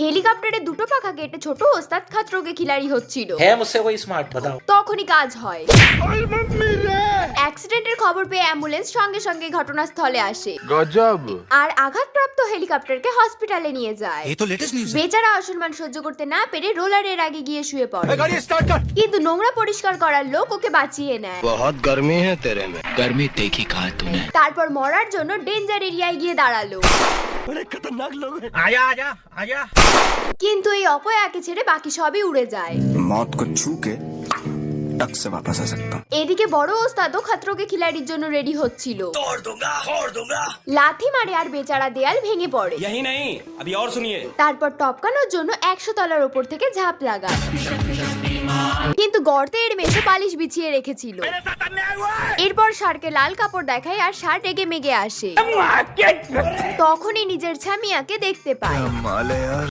হেলিকপ্টারে দুটো পাখা কেটে ছোট ওস্তাদ খাতরোকে খিলাড়ি হচ্ছিল। है मुझसे कोई स्मार्ट बताओ। তখনই কাজ হয়। অ্যাক্সিডেন্টের খবর পেয়ে অ্যাম্বুলেন্স সঙ্গে সঙ্গে ঘটনাস্থলে আসে গজব। আর আঘাতপ্রাপ্ত হেলিকপ্টারকে হসপিটালে নিয়ে যায়। ये तो लेटेस्ट न्यूज़ है। বেচারা অসম্মান সহ্য করতে না পেরে রোলারের আগে গিয়ে শুয়ে পড়ে, গাড়ি স্টার্ট কর। কিন্তু নোংরা পরিষ্কার করার লোক ওকে বাঁচিয়ে নেয়। बहुत गर्मी है तेरे में। गर्मी देखी कहा तूने। তারপর মরার জন্য ডেঞ্জার এরিয়ায় গিয়ে দাঁড়ালো, बड़े खतरनाक लोग हैं। आजा आजा आजा। কিন্তু এই অপয়াকে ছেড়ে বাকি সবই উড়ে যায়। मौत को छू के टक से वापस आ सकता हूँ। এদিকে বড় ওস্তাদও খাতরোকে খিলাড়ির জন্য রেডি হচ্ছিল। লাথি মারে আর বেচারা দেয়াল ভেঙে পড়ে। यही नहीं, अभी और सुनिए। তারপর টপকানোর জন্য 100 তলার ওপর থেকে ঝাঁপ লাগায়, কিন্তু গর্তে এর মেশো পালিশ বিছিয়ে রেখেছিল। এরপর ষাঁড়কে লাল কাপড় দেখায় আর ষাঁড় রেগে মেগে আসে। তখনই নিজের ছামিয়াকে দেখতে পায়। माले यार।